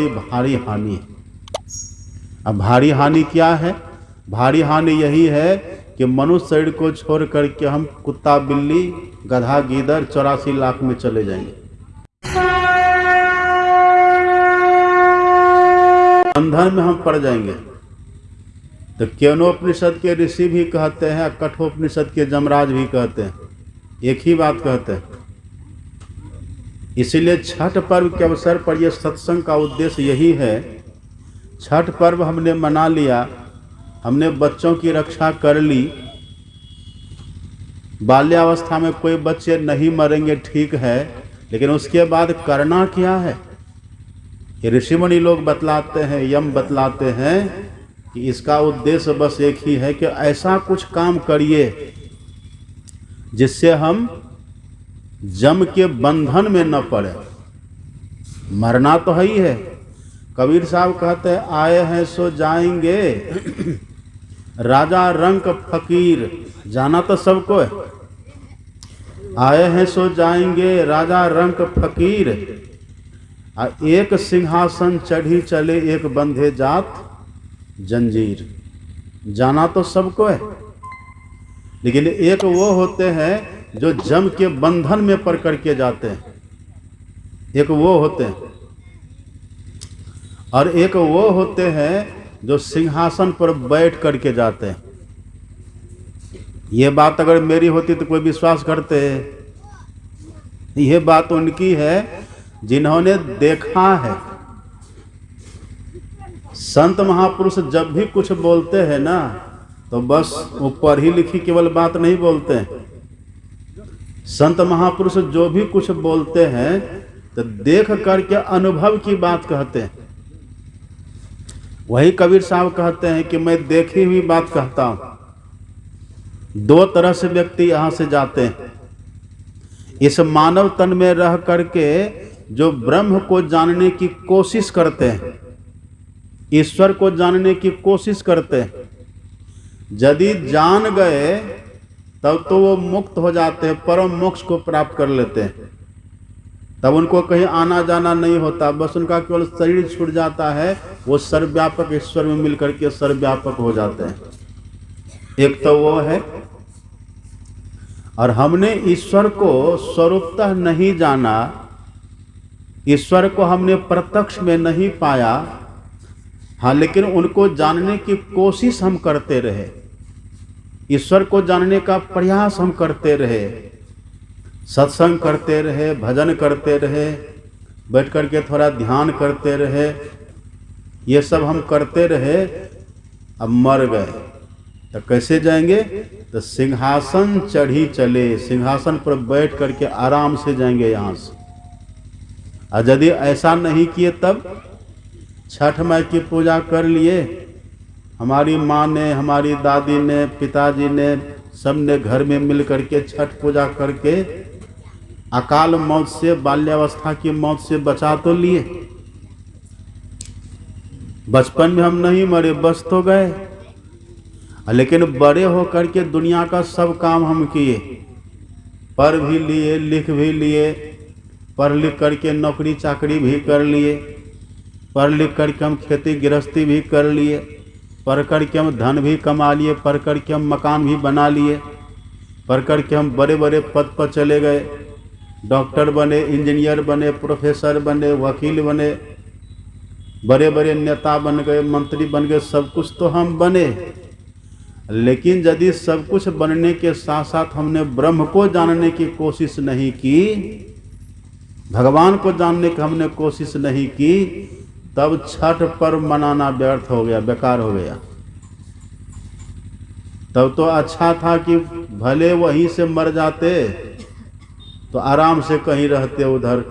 भारी हानि है। अब भारी हानि क्या है? भारी हानि यही है कि मनुष्य शरीर को छोड़ करके हम कुत्ता, बिल्ली, गधा, गीदड़ 84 लाख में चले जाएंगे। बंधन में हम पड़ जाएंगे। तो केनोपनिषद के ऋषि भी कहते हैं, कठोपनिषद के जमराज भी कहते हैं, एक ही बात कहते हैं। इसीलिए छठ पर्व के अवसर पर यह सत्संग का उद्देश्य यही है। छठ पर्व हमने मना लिया, हमने बच्चों की रक्षा कर ली। बाल्यावस्था में कोई बच्चे नहीं मरेंगे, ठीक है, लेकिन उसके बाद करना क्या है? ये ऋषि मुनि लोग बतलाते हैं, यम बतलाते हैं कि इसका उद्देश्य बस एक ही है कि ऐसा कुछ काम करिए जिससे हम जम के बंधन में न पड़े। मरना तो है ही है। कबीर साहब कहते हैं, आए हैं सो जाएंगे, राजा रंक फकीर। जाना तो सबको है। आए हैं सो जाएंगे, राजा रंक फकीर। एक सिंहासन चढ़ी चले, एक बंधे जात जंजीर। जाना तो सबको है, लेकिन एक वो होते हैं जो जम के बंधन में पड़ करके जाते हैं, एक वो होते हैं, और एक वो होते हैं जो सिंहासन पर बैठ करके जाते हैं। ये बात अगर मेरी होती तो कोई विश्वास करते हैं। ये बात उनकी है जिन्होंने देखा है। संत महापुरुष जब भी कुछ बोलते हैं ना, तो बस वो पढ़ी लिखी केवल बात नहीं बोलते हैं। संत महापुरुष जो भी कुछ बोलते हैं तो देख करके अनुभव की बात कहते हैं। वही कबीर साहब कहते हैं कि मैं देखी हुई बात कहता हूं। दो तरह से व्यक्ति यहां से जाते हैं। इस मानव तन में रह करके जो ब्रह्म को जानने की कोशिश करते हैं, ईश्वर को जानने की कोशिश करते हैं, यदि जान गए तब तो वो मुक्त हो जाते हैं, परम मोक्ष को प्राप्त कर लेते हैं। तब उनको कहीं आना जाना नहीं होता, बस उनका केवल शरीर छूट जाता है, वो सर्वव्यापक ईश्वर में मिलकर के सर्वव्यापक हो जाते हैं। एक तो वो है। और हमने ईश्वर को स्वरूपतः नहीं जाना, ईश्वर को हमने प्रत्यक्ष में नहीं पाया, हाँ, लेकिन उनको जानने की कोशिश हम करते रहे, ईश्वर को जानने का प्रयास हम करते रहे, सत्संग करते रहे, भजन करते रहे, बैठ करके थोड़ा ध्यान करते रहे, ये सब हम करते रहे। अब मर गए तो कैसे जाएंगे? तो सिंहासन चढ़ी चले, सिंहासन पर बैठ करके आराम से जाएंगे यहाँ से। और यदि ऐसा नहीं किए तब छठ माई की पूजा कर लिए, हमारी माँ ने, हमारी दादी ने, पिताजी ने, सब ने घर में मिल करके छठ पूजा करके अकाल मौत से, बाल्यावस्था की मौत से बचा तो लिए। बचपन में हम नहीं मरे, बच तो गए, लेकिन बड़े हो करके दुनिया का सब काम हम किए, पढ़ भी लिए, लिख भी लिए, पढ़ लिख करके नौकरी चाकरी भी कर लिए, पढ़ लिख करके हम खेती गृहस्थी भी कर लिए, पढ़ करके हम धन भी कमा लिए, पढ़ करके हम मकान भी बना लिए, पढ़ करके हम बड़े बड़े पद पर चले गए, डॉक्टर बने, इंजीनियर बने, प्रोफेसर बने, वकील बने, बड़े बड़े नेता बन गए, मंत्री बन गए, सब कुछ तो हम बने। लेकिन यदि सब कुछ बनने के साथ साथ हमने ब्रह्म को जानने की कोशिश नहीं की, भगवान को जानने की हमने कोशिश नहीं की, तब छठ पर्व मनाना व्यर्थ हो गया, बेकार हो गया। तब तो अच्छा था कि भले वहीं से मर जाते तो आराम से कहीं रहते, उधर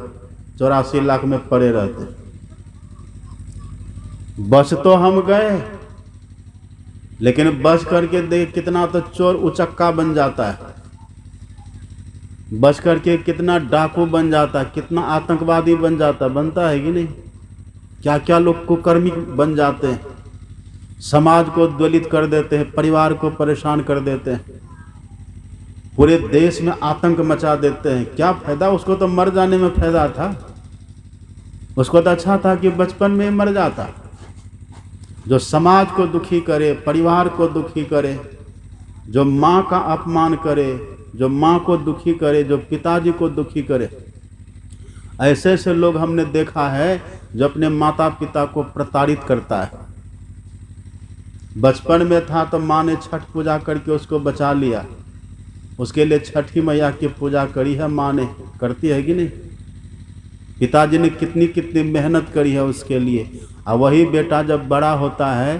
84 लाख में पड़े रहते। बच तो हम गए, लेकिन बच करके देख कितना तो चोर उचक्का बन जाता है, बच करके कितना डाकू बन जाता है, कितना आतंकवादी बन जाता, बनता है कि नहीं? क्या क्या लोग कुकर्मी बन जाते हैं, समाज को द्वलित कर देते हैं, परिवार को परेशान कर देते हैं, पूरे देश में आतंक मचा देते हैं। क्या फायदा? उसको तो मर जाने में फायदा था। उसको तो अच्छा था कि बचपन में मर जाता। जो समाज को दुखी करे, परिवार को दुखी करे, जो माँ का अपमान करे, जो माँ को दुखी करे, जो पिताजी को दुखी करे, ऐसे ऐसे लोग हमने देखा है जो अपने माता पिता को प्रताड़ित करता है। बचपन में था तो माँ ने छठ पूजा करके उसको बचा लिया, उसके लिए छठी मैया की पूजा करी है माँ ने, करती है कि नहीं? पिताजी ने कितनी कितनी मेहनत करी है उसके लिए। और वही बेटा जब बड़ा होता है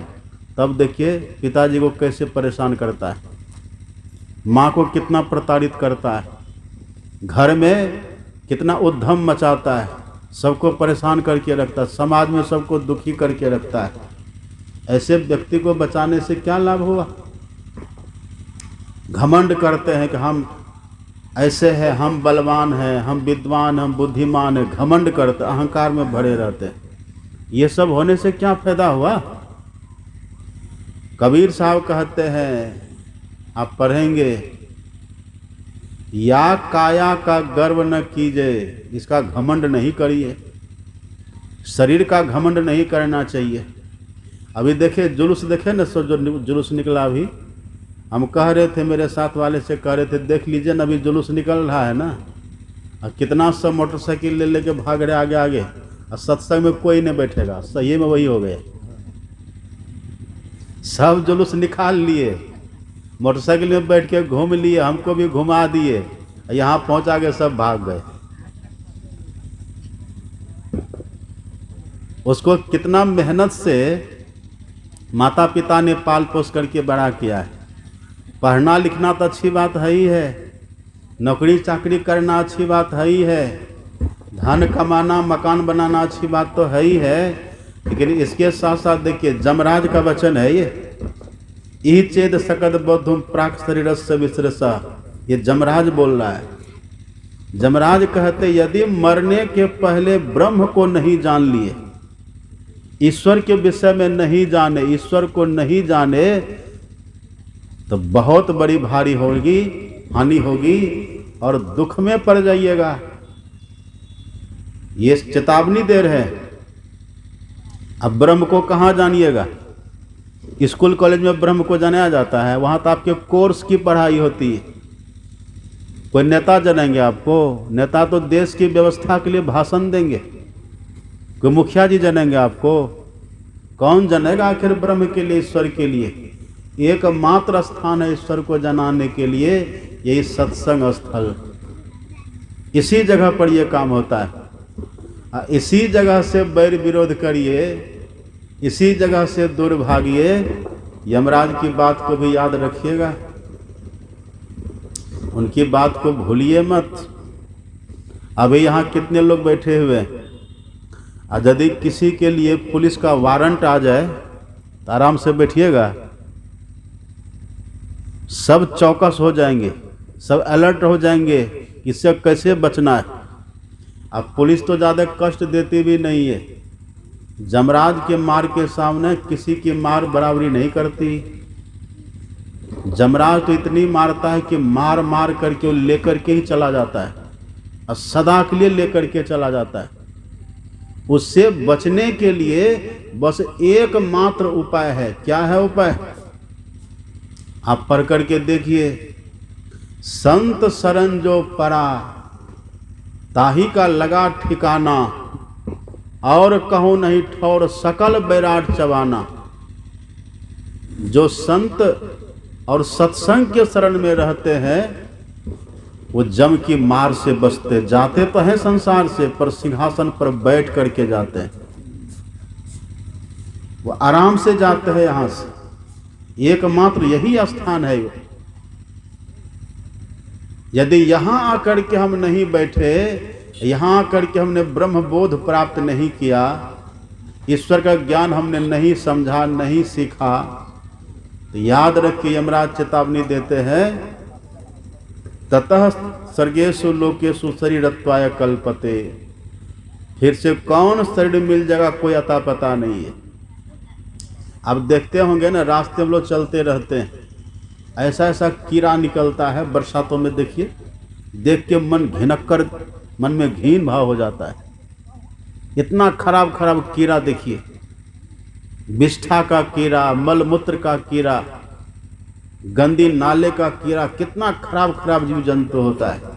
तब देखिए पिताजी को कैसे परेशान करता है, माँ को कितना प्रताड़ित करता है, घर में कितना उद्यम मचाता है, सबको परेशान करके रखता है, समाज में सबको दुखी करके रखता है। ऐसे व्यक्ति को बचाने से क्या लाभ हुआ? घमंड करते हैं कि हम ऐसे हैं, हम बलवान हैं, हम विद्वान, हम बुद्धिमान हैं, घमंड करते, अहंकार में भरे रहते हैं। ये सब होने से क्या फायदा हुआ? कबीर साहब कहते हैं, आप पढ़ेंगे, या काया का गर्व न कीजिए, इसका घमंड नहीं करिए। शरीर का घमंड नहीं करना चाहिए। अभी देखे जुलूस, देखे ना, सो जो जुलूस निकला अभी, हम कह रहे थे, मेरे साथ वाले से कह रहे थे, देख लीजिए ना अभी जुलूस निकल रहा है ना, और कितना सब मोटरसाइकिल ले लेके भाग रहे आगे आगे, और सत्संग में कोई नहीं बैठेगा। सही में वही हो गए, सब जुलूस निकाल लिए, मोटरसाइकिल में बैठ के घूम लिए, हमको भी घुमा दिए, यहाँ पहुंचा के सब भाग गए। उसको कितना मेहनत से माता पिता ने पाल पोस करके बड़ा किया है। पढ़ना लिखना तो अच्छी बात है ही है, नौकरी चाकरी करना अच्छी बात है ही है, धन कमाना मकान बनाना अच्छी बात तो है ही है, लेकिन इसके साथ साथ देखिए जमराज का वचन है ये चेद सकद बौद्धुम प्राक शरीरस्य विसृसा, ये जमराज बोल रहा है। जमराज कहते यदि मरने के पहले ब्रह्म को नहीं जान लिए, ईश्वर के विषय में नहीं जाने, ईश्वर को नहीं जाने, तो बहुत बड़ी भारी होगी, हानि होगी और दुख में पड़ जाइएगा। ये चेतावनी दे रहे हैं। अब ब्रह्म को कहाँ जानिएगा? स्कूल कॉलेज में ब्रह्म को जाना जाता है, वहाँ तो आपके कोर्स की पढ़ाई होती है। कोई नेता जानेंगे आपको? नेता तो देश की व्यवस्था के लिए भाषण देंगे। कोई मुखिया जी जानेंगे आपको? कौन जानेगा आखिर ब्रह्म के लिए, ईश्वर के लिए? एकमात्र स्थान है ईश्वर को जनाने के लिए, यही सत्संग स्थल। इसी जगह पर यह काम होता है। इसी जगह से बैर विरोध करिए, इसी जगह से दूर भागिए। यमराज की बात को भी याद रखिएगा, उनकी बात को भूलिए मत। अभी यहाँ कितने लोग बैठे हुए हैं, और यदि किसी के लिए पुलिस का वारंट आ जाए तो आराम से बैठिएगा। सब चौकस हो जाएंगे, सब अलर्ट हो जाएंगे, इससे कैसे बचना है। अब पुलिस तो ज़्यादा कष्ट देती भी नहीं है, जमराज के मार के सामने किसी की मार बराबरी नहीं करती। जमराज तो इतनी मारता है कि मार मार करके वो लेकर के ही चला जाता है, और सदा के लिए लेकर के चला जाता है। उससे बचने के लिए बस एकमात्र उपाय है। क्या है उपाय? आप पढ़ करके देखिए, संत शरण जो परा ताही का लगा ठिकाना, और कहो नहीं ठौर सकल बैराट चबाना। जो संत और सत्संग के शरण में रहते हैं वो जम की मार से बचते। जाते तो हैं संसार से, पर सिंहासन पर बैठ करके जाते हैं, वो आराम से जाते हैं यहाँ से। एकमात्र यही स्थान है। यदि यहाँ आकर के हम नहीं बैठे, यहाँ आकर के हमने ब्रह्म बोध प्राप्त नहीं किया, ईश्वर का ज्ञान हमने नहीं समझा, नहीं सीखा, तो याद रखिए यमराज चेतावनी देते हैं, ततः सर्गेषु लोकेषु शरीरत्वाय कल्पते। फिर से कौन शरीर मिल जाएगा कोई अता पता नहीं है। अब देखते होंगे ना, रास्ते में लोग चलते रहते हैं, ऐसा ऐसा कीड़ा निकलता है बरसातों में, देखिए, देख के मन घिनक कर, मन में घिन भाव हो जाता है। इतना खराब खराब कीड़ा देखिए, विष्ठा का कीड़ा, मलमूत्र का कीड़ा, गंदी नाले का कीड़ा, कितना खराब खराब जीव जंतु होता है।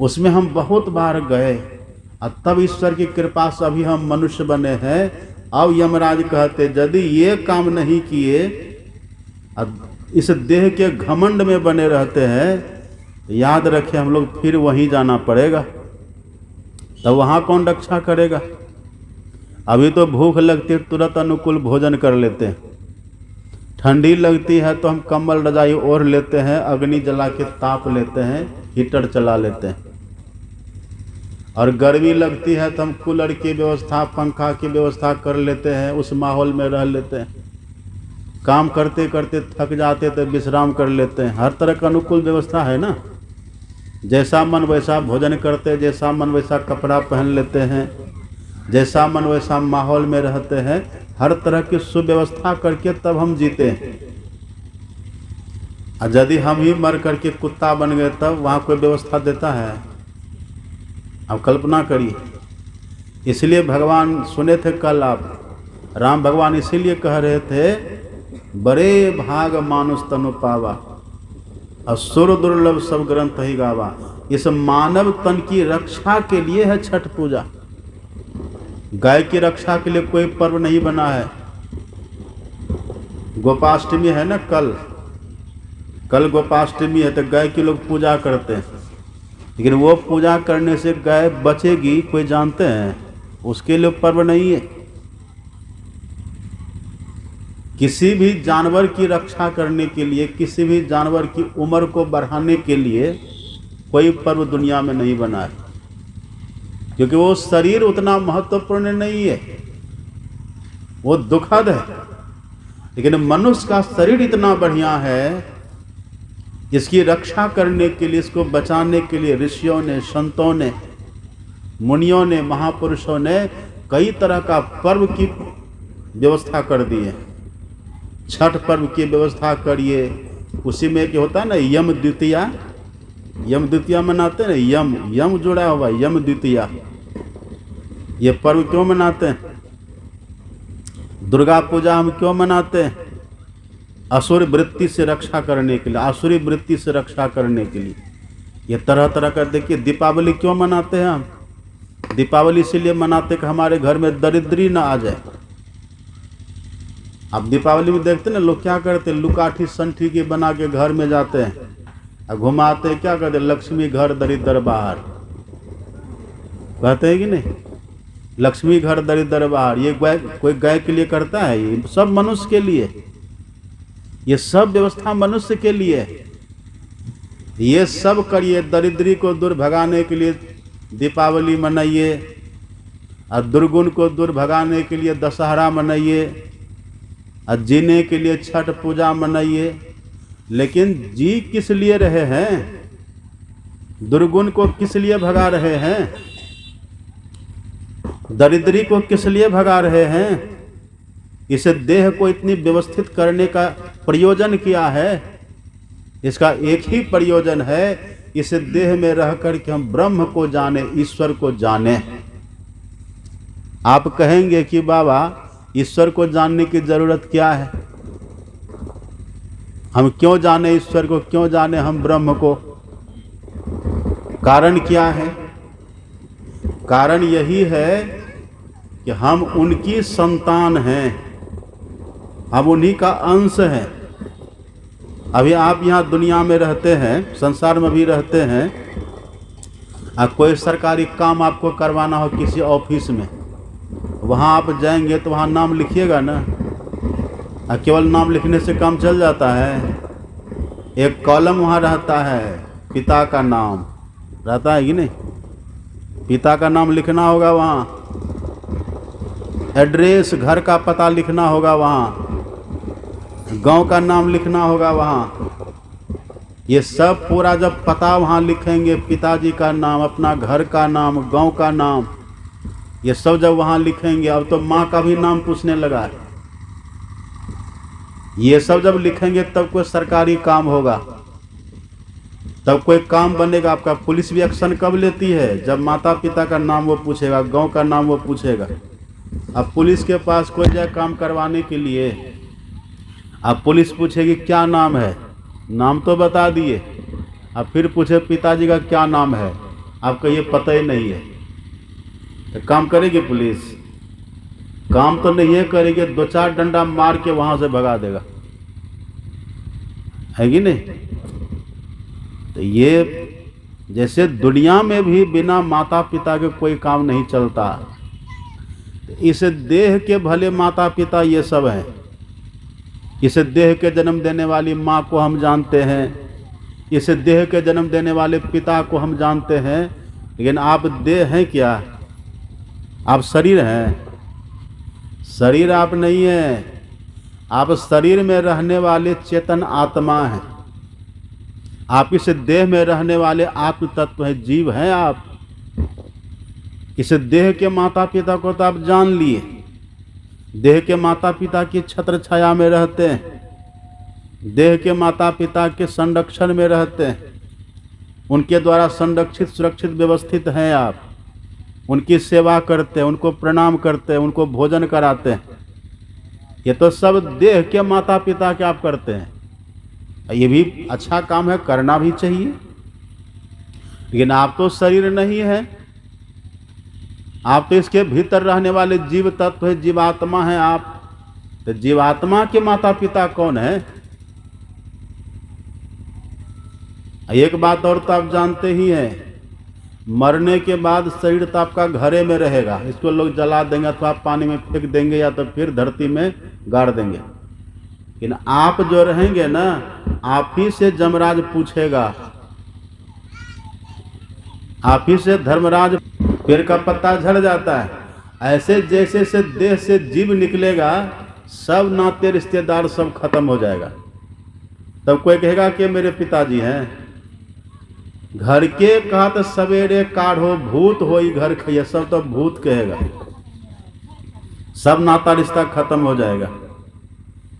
उसमें हम बहुत बार गए और तब ईश्वर की कृपा से अभी हम मनुष्य बने हैं। अब यमराज कहते यदि ये काम नहीं किए और इस देह के घमंड में बने रहते हैं तो याद रखें हम लोग फिर वहीं जाना पड़ेगा। तब वहाँ कौन रक्षा करेगा? अभी तो भूख लगती है तुरंत अनुकूल भोजन कर लेते हैं, ठंडी लगती है तो हम कंबल रजाई ओढ़ लेते हैं, अग्नि जला के ताप लेते हैं, हीटर चला लेते हैं, और गर्मी लगती है तो हम कूलर की व्यवस्था, पंखा की व्यवस्था कर लेते हैं, उस माहौल में रह लेते हैं। काम करते करते थक जाते तो विश्राम कर लेते हैं। हर तरह का अनुकूल व्यवस्था है ना। जैसा मन वैसा भोजन करते, जैसा मन वैसा कपड़ा पहन लेते हैं, जैसा मन वैसा माहौल में रहते हैं। हर तरह की सुव्यवस्था करके तब हम जीते हैं। और यदि हम ही मर करके कुत्ता बन गए तब वहाँ कोई व्यवस्था देता है? अब कल्पना करिए। इसलिए भगवान सुने थे कल आप, राम भगवान इसीलिए कह रहे थे बड़े भाग मानुष तनु पावा, असुर दुर्लभ सब ग्रंथ ही गावा। इस मानव तन की रक्षा के लिए है छठ पूजा। गाय की रक्षा के लिए कोई पर्व नहीं बना है। गोपाष्टमी है ना, कल गोपाष्टमी है तो गाय की लोग पूजा करते हैं, लेकिन वो पूजा करने से गाय बचेगी कोई जानते हैं? उसके लिए पर्व नहीं है। किसी भी जानवर की रक्षा करने के लिए, किसी भी जानवर की उम्र को बढ़ाने के लिए कोई पर्व दुनिया में नहीं बना है, क्योंकि वो शरीर उतना महत्वपूर्ण नहीं है, वो दुखद है। लेकिन मनुष्य का शरीर इतना बढ़िया है, इसकी रक्षा करने के लिए, इसको बचाने के लिए ऋषियों ने, संतों ने, मुनियों ने, महापुरुषों ने कई तरह का पर्व की व्यवस्था कर दी है। छठ पर्व की व्यवस्था करिए। उसी में क्या होता है ना, यम द्वितीया, यम द्वितीया मनाते हैं ना, यम जुड़ा हुआ यम द्वितीया। ये पर्व क्यों मनाते हैं? दुर्गा पूजा हम क्यों मनाते हैं? असुर वृत्ति से रक्षा करने के लिए, आसुरी वृत्ति से रक्षा करने के लिए। ये तरह तरह का देखिए। दीपावली क्यों मनाते हैं हम? दीपावली इसीलिए मनाते कि हमारे घर में दरिद्री ना आ जाए। अब दीपावली में देखते ना लोग क्या करते, लुकाठी संठी की बना के घर में जाते हैं और घुमाते, क्या कहते, लक्ष्मी घर दरिद्र बाहर, कहते हैं कि नहीं? लक्ष्मी घर दरिद्र बाहर। ये कोई गाय के लिए करता है? ये सब मनुष्य के लिए, ये सब व्यवस्था मनुष्य के लिए। ये सब करिए, दरिद्री को दूर भगाने के लिए दीपावली मनाइए, और दुर्गुण को दूर भगाने के लिए दशहरा मनाइए, और जीने के लिए छठ पूजा मनाइए। लेकिन जी किस लिए रहे हैं? दुर्गुण को किस लिए भगा रहे हैं? दरिद्री को किस लिए भगा रहे हैं? इस देह को इतनी व्यवस्थित करने का प्रयोजन क्या है? इसका एक ही प्रयोजन है, इस देह में रहकर के हम ब्रह्म को जाने, ईश्वर को जाने। आप कहेंगे कि बाबा ईश्वर को जानने की जरूरत क्या है? हम क्यों जाने ईश्वर को, क्यों जाने हम ब्रह्म को? कारण क्या है? कारण यही है कि हम उनकी संतान हैं, हम उन्हीं का अंश हैं। अभी आप यहाँ दुनिया में रहते हैं, संसार में भी रहते हैं, और कोई सरकारी काम आपको करवाना हो किसी ऑफिस में, वहाँ आप जाएंगे तो वहाँ नाम लिखिएगा ना, और केवल नाम लिखने से काम चल जाता है? एक कॉलम वहाँ रहता है, पिता का नाम रहता है कि नहीं? पिता का नाम लिखना होगा वहाँ, एड्रेस, घर का पता लिखना होगा वहाँ, गांव का नाम लिखना होगा वहाँ। ये सब पूरा जब पता वहाँ लिखेंगे, पिताजी का नाम, अपना घर का नाम, गांव का नाम, ये सब जब वहाँ लिखेंगे, अब तो माँ का भी नाम पूछने लगा है। ये सब जब लिखेंगे तब कोई सरकारी काम होगा, तब कोई काम बनेगा आपका। पुलिस भी एक्शन कब लेती है? जब माता पिता का नाम वो पूछेगा, गांव का नाम वो पूछेगा। अब पुलिस के पास कोई जाए काम करवाने के लिए, अब पुलिस पूछेगी क्या नाम है, नाम तो बता दिए, अब फिर पूछे पिताजी का क्या नाम है, आपको ये पता ही नहीं है, तो काम करेगी पुलिस? काम तो नहीं है करेगी, 2-4 डंडा मार के वहां से भगा देगा, है कि नहीं? तो ये जैसे दुनिया में भी बिना माता पिता के कोई काम नहीं चलता, तो इस देह के भले माता पिता ये सब हैं। इस देह के जन्म देने वाली माँ को हम जानते हैं, इस देह के जन्म देने वाले पिता को हम जानते हैं, लेकिन आप देह हैं क्या? आप शरीर हैं? शरीर आप नहीं हैं, आप शरीर में रहने वाले चेतन आत्मा हैं। आप इस देह में रहने वाले आत्म तत्व हैं, जीव हैं आप। इस देह के माता पिता को तो आप जान लिए, देह के माता पिता की छत्र छाया में रहते हैं, देह के माता पिता के संरक्षण में रहते हैं, उनके द्वारा संरक्षित सुरक्षित व्यवस्थित हैं आप, उनकी सेवा करते हैं, उनको प्रणाम करते हैं, उनको भोजन कराते हैं। ये तो सब देह के माता पिता के आप करते हैं। ये भी अच्छा काम है, करना भी चाहिए, लेकिन आप तो शरीर नहीं है, आप तो इसके भीतर रहने वाले जीव तत्व है, जीवात्मा है आप। तो जीवात्मा के माता पिता कौन है? एक बात और तो आप जानते ही हैं, मरने के बाद शरीर तो आपका घरे में रहेगा, इसको लोग जला देंगे अथवा पानी में फेंक देंगे या तो फिर धरती में गाड़ देंगे, लेकिन आप जो रहेंगे ना, आप ही से जमराज पूछेगा, आप ही से धर्मराज। पेड़ का पत्ता झड़ जाता है, ऐसे जैसे से देह से जीव निकलेगा, सब नाते रिश्तेदार सब खत्म हो जाएगा। तब कोई कहेगा कि मेरे पिताजी हैं। घर के कहत सवेरे काढ़ो, भूत होई घर खइया, सब तो भूत कहेगा, सब नाता रिश्ता खत्म हो जाएगा,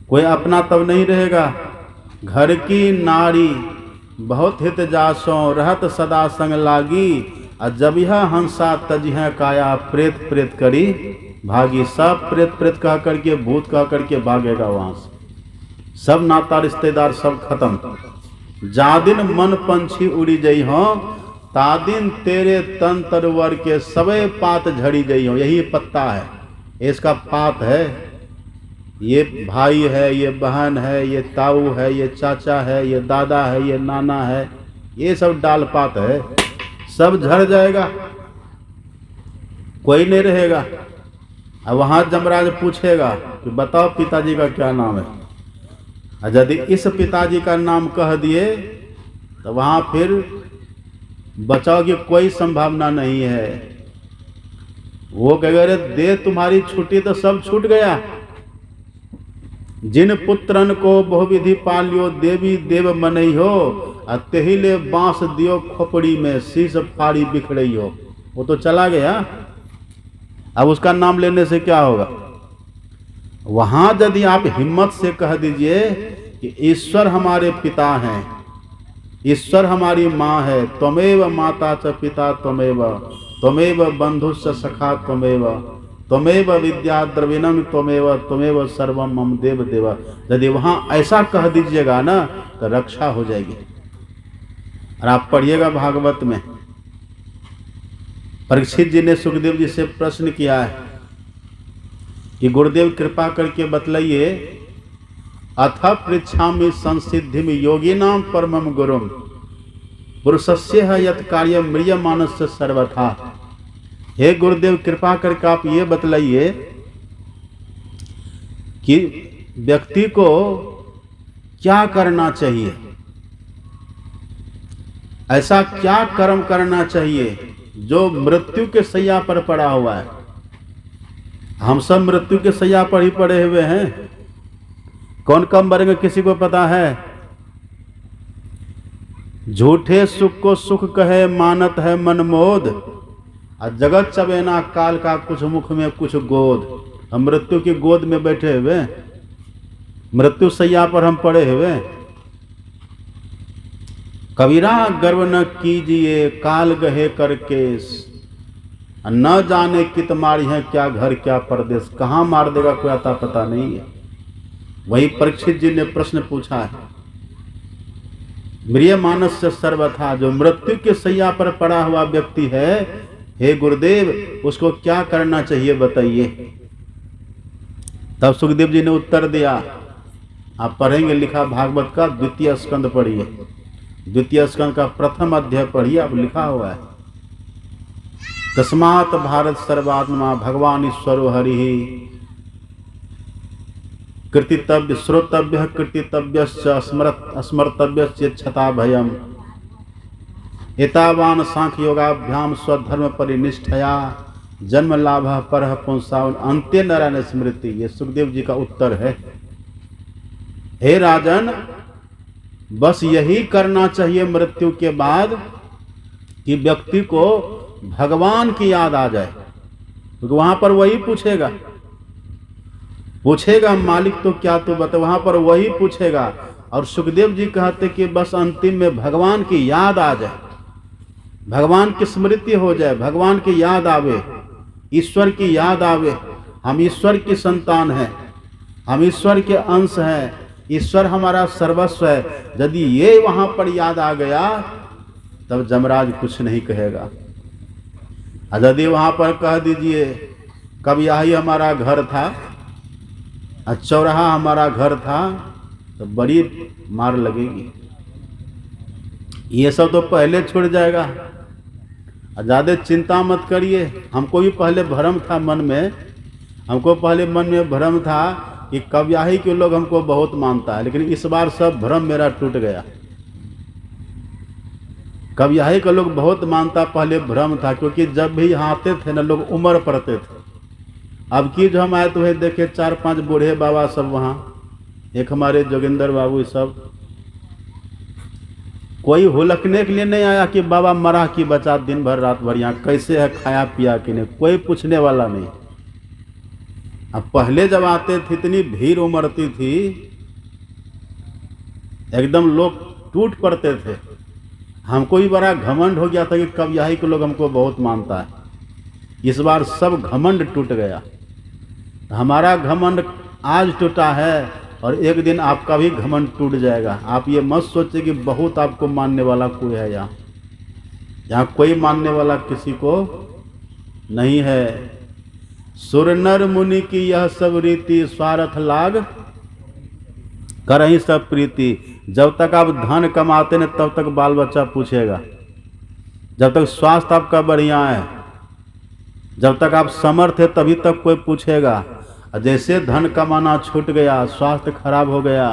कोई अपना तब नहीं रहेगा। घर की नारी बहुत हित जासों, रहत सदा संग लागी, और जब यह हंसा तजिह काया, प्रेत प्रेत करी भागी। सब प्रेत प्रेत कह करके, भूत कह करके भागेगा वहां से, सब नाता रिश्तेदार सब खत्म। जा दिन मन पंछी उड़ी जई हो, ता दिन तेरे तन तरवर के सबे पात झड़ी जई हो। यही पत्ता है, इसका पात है, ये भाई है, ये बहन है, ये ताऊ है, ये चाचा है, ये दादा है, ये नाना है, ये सब डाल पात है, सब झड़ जाएगा, कोई नहीं रहेगा। अब वहां जमराज पूछेगा कि बताओ पिताजी का क्या नाम है, और यदि इस पिताजी का नाम कह दिए तो वहां फिर बचाव की कोई संभावना नहीं है। वो कहेगा अरे दे तुम्हारी छुट्टी तो सब छूट गया। जिन पुत्रन को बहुविधि पालियो, देवी देव मनई हो, तेहिले बांस दियो खोपड़ी में, शीश फाड़ी बिखड़ई हो। वो तो चला गया, अब उसका नाम लेने से क्या होगा? वहां यदि आप हिम्मत से कह दीजिए कि ईश्वर हमारे पिता हैं, ईश्वर हमारी माँ है, त्वमेव माता च पिता त्वमेव, त्वमेव बंधुश्च सखा त्वमेव, त्वमेव विद्या द्रविणम त्वमेव, त्वमेव सर्वम मम देव देव। यदि वहां ऐसा कह दीजिएगा ना तो रक्षा हो जाएगी। और आप पढ़िएगा भागवत में, परीक्षित जी ने सुखदेव जी से प्रश्न किया है कि गुरुदेव कृपा करके बतलाइए, अथ पृच्छामि संसिद्धिम योगिनाम परमम गुरुम, पुरुषस्य है यत् कार्य म्रियमानस्य सर्वथा। हे गुरुदेव कृपा करके आप ये बतलाइए कि व्यक्ति को क्या करना चाहिए, ऐसा क्या कर्म करना चाहिए जो मृत्यु के सैया पर पड़ा हुआ है। हम सब मृत्यु के सैया पर ही पड़े हुए हैं, कौन कम मरेंगे किसी को पता है? झूठे सुख को सुख कहे मानत है मनमोद, और जगत चबेना काल का कुछ मुख में कुछ गोद। हम मृत्यु की गोद में बैठे हुए, मृत्यु सैया पर हम पड़े हुए। कबीरा गर्व न कीजिए काल गहे कर केस, न जाने कित मारी है क्या घर क्या परदेश। कहाँ मार देगा कोई आता पता नहीं है। वही परीक्षित जी ने प्रश्न पूछा है, म्रियमानस से सर्वथा, जो मृत्यु के सैया पर पड़ा हुआ व्यक्ति है, हे गुरुदेव उसको क्या करना चाहिए बताइए। तब सुखदेव जी ने उत्तर दिया, आप पढ़ेंगे, लिखा भागवत का 2 स्कंद पढ़िए, 2 स्कंद का 1 अध्याय पढ़िए, अब लिखा हुआ है, तस्मात् भारत सर्वात्मा भगवान ईश्वरो हरि कृतितव्य श्रोतव्य कृतितव्यश्च स्मर्तव्यश्च क्षता भयम् एतावान सांख्य योगाभ्याम स्वधर्म परिनिष्ठया जन्म लाभ परः पुंसावन अंत्य नारायण स्मृति। ये सुखदेव जी का उत्तर है। हे राजन, बस यही करना चाहिए मृत्यु के बाद कि व्यक्ति को भगवान की याद आ जाए, क्योंकि वहां पर वही पूछेगा मालिक तो क्या तो बता, वहां पर वही पूछेगा। और सुखदेव जी कहते कि बस अंतिम में भगवान की याद आ जाए, भगवान की स्मृति हो जाए, भगवान की याद आवे, ईश्वर की याद आवे। हम ईश्वर की संतान हैं, हम ईश्वर के अंश हैं, ईश्वर हमारा सर्वस्व है। यदि ये वहां पर याद आ गया तब जमराज कुछ नहीं कहेगा। यदि वहां पर कह दीजिए कब यही हमारा घर था, चौराहा हमारा घर था, तो बड़ी मार लगेगी। ये सब तो पहले छूट जाएगा। ज़्यादा चिंता मत करिए। हमको भी पहले भ्रम था मन में, हमको पहले मन में भ्रम था कि कव्याही के लोग हमको बहुत मानता है, लेकिन इस बार सब भ्रम मेरा टूट गया। कव्याही के लोग बहुत मानता, पहले भ्रम था, क्योंकि जब भी यहाँ आते थे ना लोग उम्र पड़ते थे। अब की जो हम आए तो देखे 4-5 बूढ़े बाबा सब वहाँ, एक हमारे जोगिंदर बाबू, सब कोई हुलकने के लिए नहीं आया कि बाबा मरा कि बचा, दिन भर रात भर यहाँ कैसे है, खाया पिया कि नहीं, कोई पूछने वाला नहीं। अब पहले जब आते थे इतनी भीड़ उमड़ती थी, एकदम लोग टूट पड़ते थे। हमको भी बड़ा घमंड हो गया था कि कब यही के लोग हमको बहुत मानता है। इस बार सब घमंड टूट गया। हमारा घमंड आज टूटा है और एक दिन आपका भी घमंड टूट जाएगा। आप ये मत सोचिए कि बहुत आपको मानने वाला कोई है। यहाँ कोई मानने वाला किसी को नहीं है। सुर नर मुनि की यह सब रीति, स्वार्थ लाग करही सब प्रीति। जब तक आप धन कमाते न तब तक बाल बच्चा पूछेगा, जब तक स्वास्थ्य आपका बढ़िया है, जब तक आप समर्थ है तभी तक कोई पूछेगा। जैसे धन कमाना छूट गया, स्वास्थ्य खराब हो गया,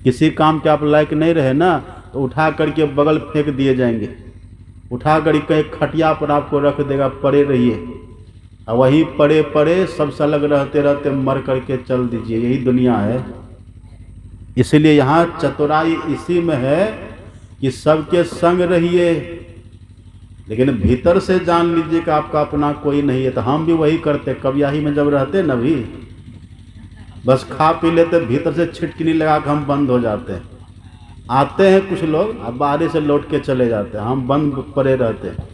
किसी काम के आप लायक नहीं रहे ना, तो उठा करके बगल फेंक दिए जाएंगे, उठा करके खटिया पर आपको रख देगा, पड़े रहिए, और वहीं पड़े पड़े सबसे अलग रहते रहते मर करके चल दीजिए। यही दुनिया है। इसलिए यहाँ चतुराई इसी में है कि सबके संग रहिए, लेकिन भीतर से जान लीजिए कि आपका अपना कोई नहीं है। तो हम भी वही करते, कव्याही में जब रहते न भी, बस खा पी लेते, भीतर से छिटकिनी लगा के हम बंद हो जाते हैं। आते हैं कुछ लोग, अब बाहर से लौट के चले जाते हैं, हम बंद पड़े रहते हैं।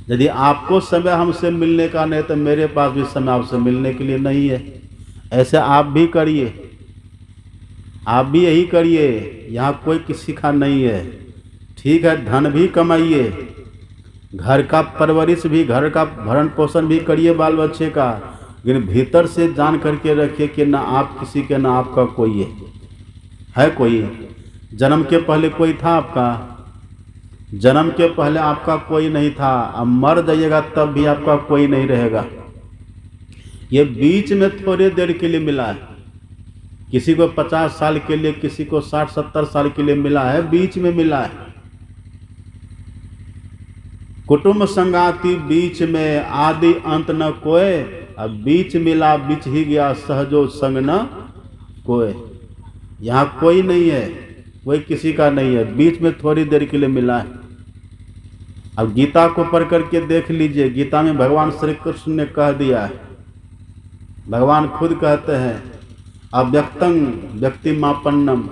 यदि आपको समय हमसे मिलने का नहीं तो मेरे पास भी समय आपसे मिलने के लिए नहीं है। ऐसे आप भी करिए, आप भी यही करिए। यहाँ कोई किसी का नहीं है। ठीक है, धन भी कमाइए, घर का परवरिश भी, घर का भरण पोषण भी करिए बाल बच्चे का, लेकिन भीतर से जान करके रखिए कि ना आप किसी के ना आपका कोई है कोई। जन्म के पहले कोई था आपका? जन्म के पहले आपका कोई नहीं था। अब मर जाइएगा तब भी आपका कोई नहीं रहेगा। ये बीच में थोड़े देर के लिए मिला है। किसी को 50 साल के लिए, किसी को 60-70 साल के लिए मिला है, बीच में मिला है। कुटुंब संगाति बीच में, आदि अंत न कोय, अब बीच मिला बीच ही गया, सहजो संग न कोय। यहाँ कोई नहीं है, कोई किसी का नहीं है, बीच में थोड़ी देर के लिए मिला है। अब गीता को पढ़ करके देख लीजिए, गीता में भगवान श्री कृष्ण ने कह दिया है, भगवान खुद कहते हैं, अव्यक्तं व्यक्तिमापन्नम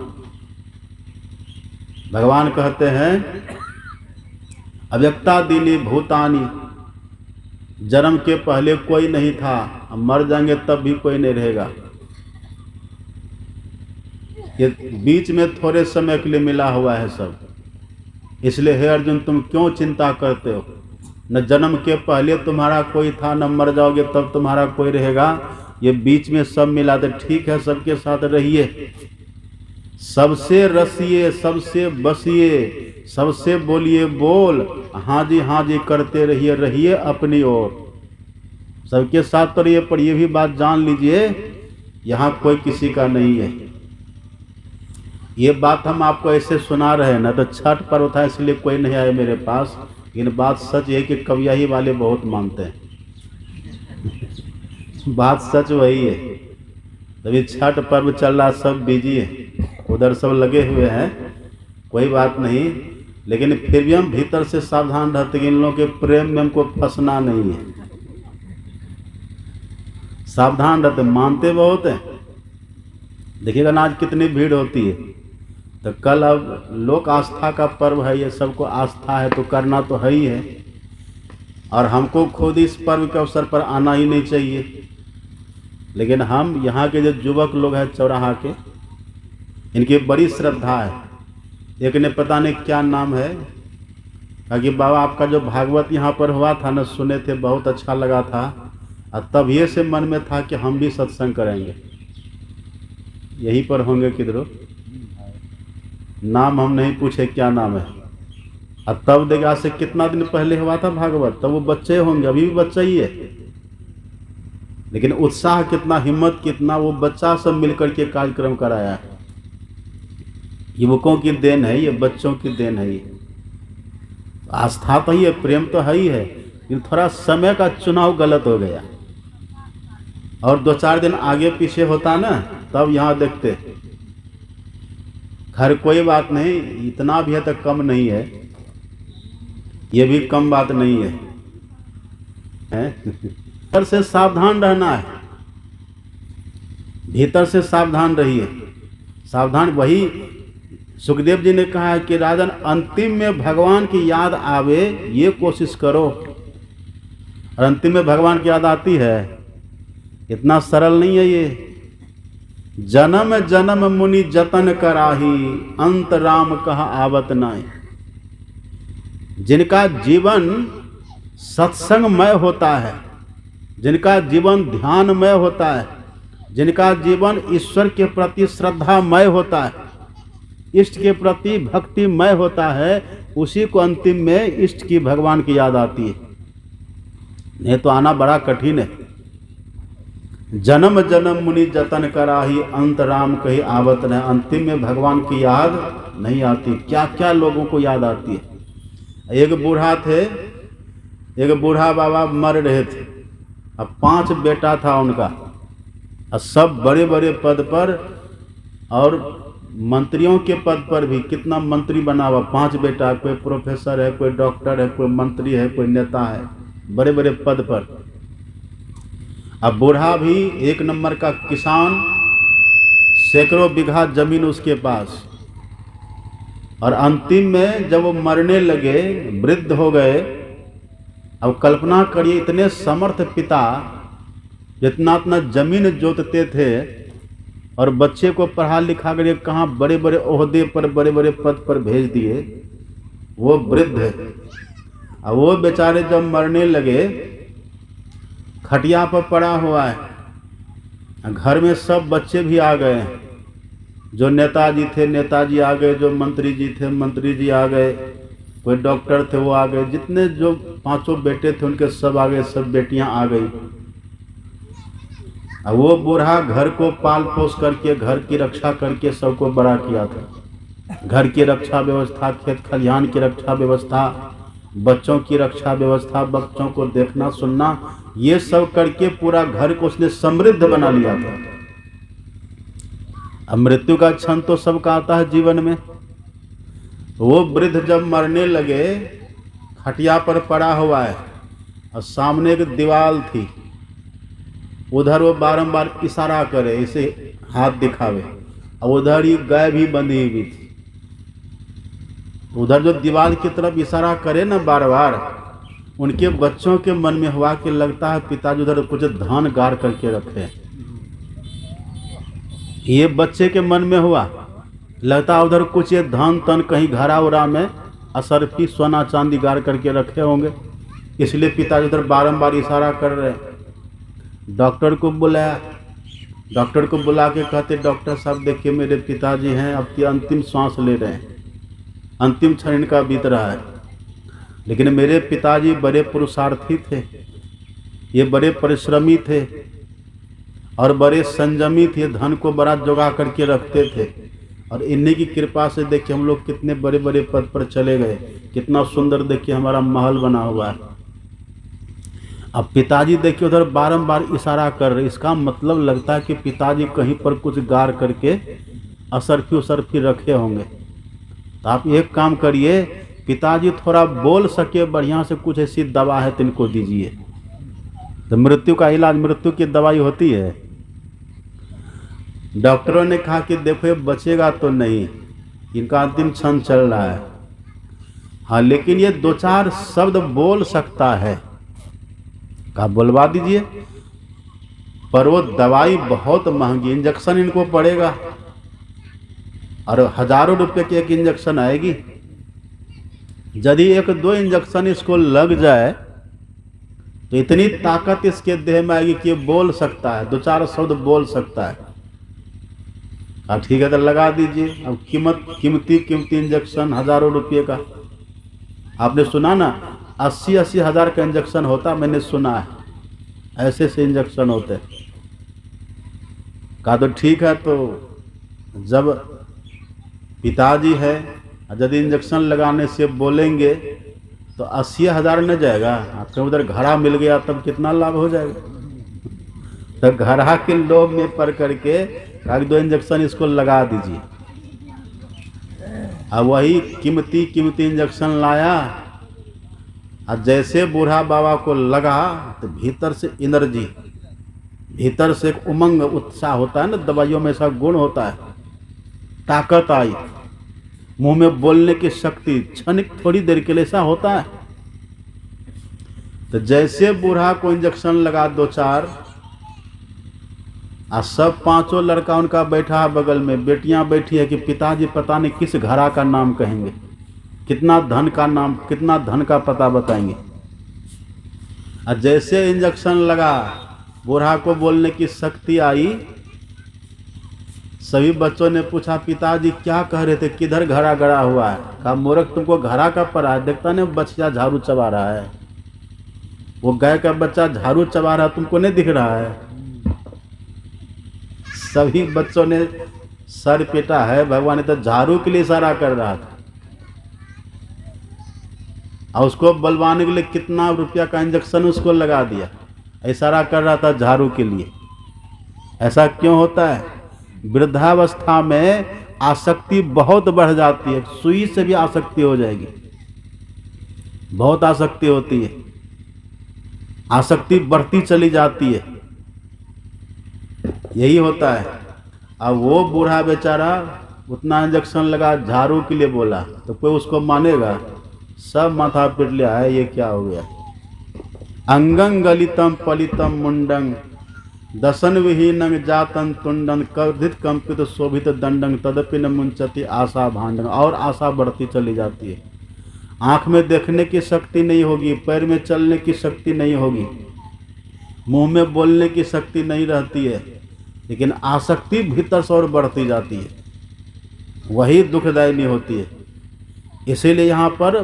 भगवान कहते हैं अव्यक्ता दीनी भूतानी, जन्म के पहले कोई नहीं था, अब मर जाएंगे तब भी कोई नहीं रहेगा। ये बीच में थोड़े समय के लिए मिला हुआ है सब। इसलिए हे अर्जुन तुम क्यों चिंता करते हो? न जन्म के पहले तुम्हारा कोई था, न मर जाओगे तब तुम्हारा कोई रहेगा। ये बीच में सब मिला दे। ठीक है, सबके साथ रहिए, सबसे रसिए, सबसे बसिए, सबसे बोलिए बोल, हाँ जी करते रहिए, रहिए अपनी ओर। सबके साथ तो रहिए, पर ये भी बात जान लीजिए यहाँ कोई किसी का नहीं है। ये बात हम आपको ऐसे सुना रहे हैं ना, तो छठ पर्व था इसलिए कोई नहीं आया मेरे पास, लेकिन बात सच है कि कवियाही वाले बहुत मानते हैं। बात सच वही है। तभी छठ पर्व चल रहा, सब बिजी है, उधर सब लगे हुए हैं, कोई बात नहीं, लेकिन फिर भी हम भीतर से सावधान रहते कि इन लोगों के प्रेम में हमको फंसना नहीं है। सावधान रहते, मानते बहुत है। देखिएगा ना आज कितनी भीड़ होती है, तो कल अब लोक आस्था का पर्व है, ये सबको आस्था है तो करना तो है ही है, और हमको खुद इस पर्व के अवसर पर आना ही नहीं चाहिए। लेकिन हम यहाँ के जो युवक लोग हैं चौराहा के, इनकी बड़ी श्रद्धा है। एक ने पता नहीं क्या नाम है, कि बाबा आपका जो भागवत यहाँ पर हुआ था ना, सुने थे, बहुत अच्छा लगा था, और तब ये से मन में था कि हम भी सत्संग करेंगे। यहीं पर होंगे किधरों, नाम हम नहीं पूछे क्या नाम है। और तब देखा से कितना दिन पहले हुआ था भागवत, तब वो बच्चे होंगे, अभी भी बच्चा ही है, लेकिन उत्साह कितना, हिम्मत कितना, वो बच्चा सब मिलकर के कार्यक्रम कराया है। युवकों की देन है ये, बच्चों की देन है ये। आस्था तो ही है, प्रेम तो है ही है, लेकिन थोड़ा समय का चुनाव गलत हो गया। और 2-4 दिन आगे पीछे होता ना, तब यहाँ देखते। खैर कोई बात नहीं, इतना भी है तो कम नहीं है, ये भी कम बात नहीं है, भीतर से सावधान रहना है, भीतर से सावधान रहिए। सावधान, वही सुखदेव जी ने कहा है कि राजन अंतिम में भगवान की याद आवे ये कोशिश करो। और अंतिम में भगवान की याद आती है, इतना सरल नहीं है ये। जन्म जन्म मुनि जतन कराही, अंत राम कहा आवत नाई। जिनका जीवन सत्संगमय होता है, जिनका जीवन ध्यानमय होता है, जिनका जीवन ईश्वर के प्रति श्रद्धामय होता है, इष्ट के प्रति भक्तिमय होता है, उसी को अंतिम में इष्ट की भगवान की याद आती है। नहीं तो आना बड़ा कठिन है। जन्म जन्म मुनि जतन कराही, अंत राम कही आवत न। अंतिम में भगवान की याद नहीं आती। क्या क्या लोगों को याद आती है। एक बूढ़ा थे, एक बूढ़ा बाबा मर रहे थे, अब 5 बेटा था उनका, और सब बड़े बड़े पद पर, और मंत्रियों के पद पर भी। कितना मंत्री बना हुआ, 5 बेटा, कोई प्रोफेसर है, कोई डॉक्टर है, कोई मंत्री है, कोई नेता है, बड़े बड़े पद पर। अब बूढ़ा भी 1 नंबर का किसान, सैकड़ों बीघा जमीन उसके पास। और अंतिम में जब वो मरने लगे, वृद्ध हो गए, अब कल्पना करिए इतने समर्थ पिता, जितना इतना जमीन जोतते थे और बच्चे को पढ़ा लिखा कर कहाँ बड़े बड़े ओहदे पर, बड़े बड़े पद पर भेज दिए, वो वृद्ध है। अब वो बेचारे जब मरने लगे, खटिया पर पड़ा हुआ है, घर में सब बच्चे भी आ गए, जो नेताजी थे नेताजी आ गए, जो मंत्री जी थे मंत्री जी आ गए, कोई डॉक्टर थे वो आ गए, जितने जो 5 बेटे थे उनके सब आ गए, सब बेटियां आ गई। अब वो बूढ़ा घर को पाल पोस करके, घर की रक्षा करके सबको बड़ा किया था। घर की रक्षा व्यवस्था, खेत खलिहान की रक्षा व्यवस्था, बच्चों की रक्षा व्यवस्था, बच्चों को देखना सुनना, ये सब करके पूरा घर को उसने समृद्ध बना लिया था। अब मृत्यु का क्षण तो सबका आता है जीवन में। वो वृद्ध जब मरने लगे, खटिया पर पड़ा हुआ है, और सामने एक दीवार थी, उधर वो बारंबार इशारा करे, इसे हाथ दिखावे, और उधर ही गाय भी बंधी हुई थी। उधर जो दीवार की तरफ इशारा करे ना बार बार, उनके बच्चों के मन में हुआ कि लगता है पिताजी उधर कुछ धन गाड़ करके रखे। ये बच्चे के मन में हुआ, लगता है उधर कुछ ये धन तन कहीं घरा उरा में असरफी सोना चांदी गाड़ करके रखे होंगे, इसलिए पिताजी उधर बारंबार इशारा कर रहे हैं। डॉक्टर को बुलाया, डॉक्टर को बुला के कहते, डॉक्टर साहब देखिए मेरे पिताजी हैं, अब ये अंतिम सांस ले रहे हैं, अंतिम क्षण इनका बीत रहा है, लेकिन मेरे पिताजी बड़े पुरुषार्थी थे, ये बड़े परिश्रमी थे और बड़े संयमी थे, धन को बड़ा जोगा करके रखते थे, और इन्हीं की कृपा से देखिए हम लोग कितने बड़े बड़े पद पर चले गए, कितना सुंदर देखिए हमारा महल बना हुआ है। अब पिताजी देखिए उधर बारंबार इशारा कर रहे, इसका मतलब लगता है कि पिताजी कहीं पर कुछ गाड़ करके असरफी उसरफी रखे होंगे। तो आप एक काम करिए, पिताजी थोड़ा बोल सके बढ़िया से, कुछ ऐसी दवा है तो इनको दीजिए। तो मृत्यु का इलाज, मृत्यु की दवाई होती है। डॉक्टरों ने कहा कि देखो ये बचेगा तो नहीं, इनका अंतिम क्षण चल रहा है, हाँ लेकिन ये 2-4 शब्द बोल सकता है, कहा बुलवा दीजिए। पर वो दवाई बहुत महंगी, इंजेक्शन इनको पड़ेगा और हजारों रुपए की एक इंजेक्शन आएगी। यदि 1-2 इंजेक्शन इसको लग जाए तो इतनी ताकत इसके देह में आएगी कि ये बोल सकता है, 2-4 शब्द बोल सकता है। हाँ ठीक है तो लगा दीजिए। अब कीमती इंजेक्शन हजारों रुपये का, आपने सुना ना 80-80 हज़ार का इंजेक्शन होता, मैंने सुना है, ऐसे से इंजेक्शन होते। कहा तो ठीक है, तो जब पिताजी है यदि इंजेक्शन लगाने से बोलेंगे तो 80 हज़ार न जाएगा, आपके उधर घड़ा मिल गया तब कितना लाभ हो जाएगा। तो घड़ा के लोभ में पड़ करके 1-2 इंजेक्शन इसको लगा दीजिए। अब वही कीमती इंजेक्शन लाया, और जैसे बूढ़ा बाबा को लगा तो भीतर से एनर्जी, भीतर से एक उमंग उत्साह होता है ना, दवाइयों में ऐसा गुण होता है, ताकत आई, मुंह में बोलने की शक्ति, क्षणिक थोड़ी देर के लिए ऐसा होता है। तो जैसे बूढ़ा को इंजेक्शन लगा 2-4, और सब 5 लड़का उनका बैठा है बगल में, बेटियां बैठी है कि पिताजी पता नहीं किस घड़ा का नाम कहेंगे, कितना धन का नाम, कितना धन का पता बताएंगे। और जैसे इंजेक्शन लगा, बूढ़ा को बोलने की शक्ति आई, सभी बच्चों ने पूछा पिताजी क्या कह रहे थे, किधर घड़ा गड़ा हुआ है। कहा मूर्ख तुमको घड़ा का पड़ा है, देखता नहीं बच्चा झाड़ू चबा रहा है, वो गाय का बच्चा झाड़ू चबा रहा है, तुमको नहीं दिख रहा है। सभी बच्चों ने सर पीटा है, भगवान ने तो झाड़ू के लिए इशारा कर रहा था, और उसको बलवाने के लिए कितना रुपया का इंजेक्शन उसको लगा दिया, इशारा कर रहा था झाड़ू के लिए। ऐसा क्यों होता है? वृद्धावस्था में आसक्ति बहुत बढ़ जाती है, सुई से भी आसक्ति हो जाएगी, बहुत आसक्ति होती है, आसक्ति बढ़ती चली जाती है, यही होता है। अब वो बूढ़ा बेचारा उतना इंजेक्शन लगा, झाड़ू के लिए बोला, तो कोई उसको मानेगा? सब माथा पिट लिया है, ये क्या हो गया। अंगं गलितम पलितम मुंडंग दसन विहीनंग जातन तुंडन कर्धित कंपित शोभित दंडंग तदपि न मुंचति आशा भांडंग। और आशा बढ़ती चली जाती है, आंख में देखने की शक्ति नहीं होगी, पैर में चलने की शक्ति नहीं होगी, मुंह में बोलने की शक्ति नहीं रहती है, लेकिन आसक्ति भीतर से और बढ़ती जाती है, वही दुखदायिनी होती है। इसीलिए यहाँ पर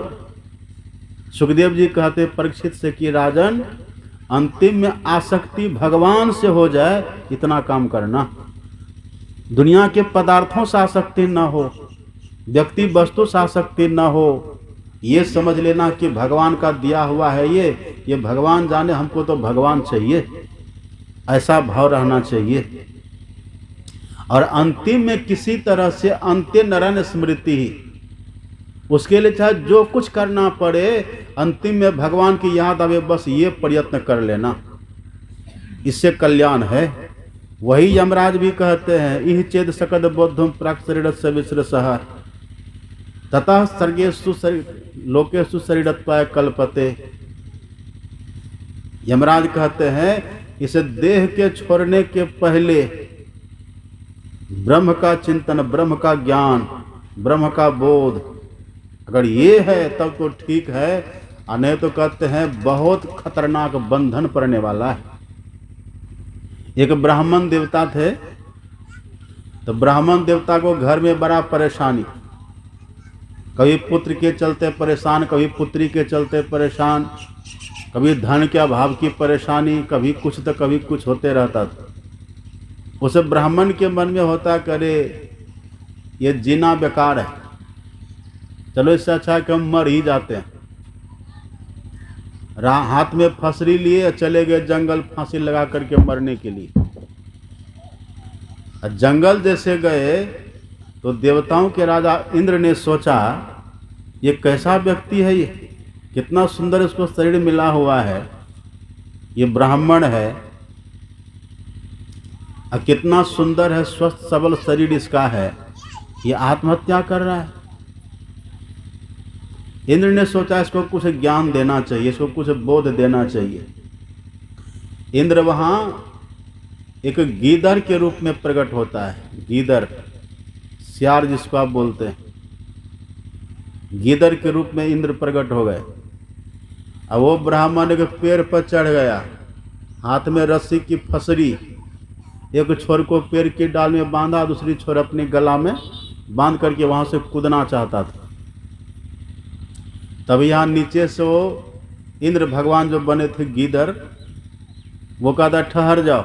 सुखदेव जी कहते परीक्षित से कि राजन, अंतिम में आसक्ति भगवान से हो जाए, इतना काम करना। दुनिया के पदार्थों से आसक्ति न हो, व्यक्ति वस्तु से आसक्ति न हो, ये समझ लेना कि भगवान का दिया हुआ है ये भगवान जाने, हमको तो भगवान चाहिए, ऐसा भाव रहना चाहिए। और अंतिम में किसी तरह से अंत्य नरन स्मृति ही, उसके लिए चाहे जो कुछ करना पड़े, अंतिम में भगवान की याद आवे, बस ये प्रयत्न कर लेना, इससे कल्याण है। वही यमराज भी कहते हैं, इह चेद सकद बोधम प्राक शरीर से विश्रसः ततः सर्गेषु लोकेषु शरीरत्वाय कल्पते। यमराज कहते हैं इस देह के छोड़ने के पहले ब्रह्म का चिंतन, ब्रह्म का ज्ञान, ब्रह्म का बोध अगर ये है तब तो ठीक है, और नहीं तो कहते हैं बहुत खतरनाक बंधन पड़ने वाला है। एक ब्राह्मण देवता थे, तो ब्राह्मण देवता को घर में बड़ा परेशानी, कभी पुत्र के चलते परेशान, कभी पुत्री के चलते परेशान, कभी धन के अभाव की परेशानी, कभी कुछ तो कभी कुछ होते रहता था। उसे ब्राह्मण के मन में होता करे ये जीना बेकार है, चलो इससे अच्छा है कि हम मर ही जाते हैं। हाथ में फंसरी लिए चले गए जंगल फांसी लगा करके मरने के लिए। जंगल जैसे गए तो देवताओं के राजा इंद्र ने सोचा ये कैसा व्यक्ति है, ये कितना सुंदर इसको शरीर मिला हुआ है, ये ब्राह्मण है और कितना सुंदर है, स्वस्थ सबल शरीर इसका है, ये आत्महत्या कर रहा है। इंद्र ने सोचा इसको कुछ ज्ञान देना चाहिए, इसको कुछ बोध देना चाहिए। इंद्र वहाँ एक गीदड़ के रूप में प्रकट होता है। गीदड़, सियार जिसको आप बोलते हैं, गीदड़ के रूप में इंद्र प्रकट हो गए। अब वो ब्राह्मण के पेड़ पर चढ़ गया, हाथ में रस्सी की फसरी, एक छोर को पेड़ की डाल में बांधा, दूसरी छोर अपने गला में बांध करके वहाँ से कूदना चाहता था। तब यहाँ नीचे से वो इंद्र भगवान जो बने थे गीदड़, वो कहता ठहर जाओ,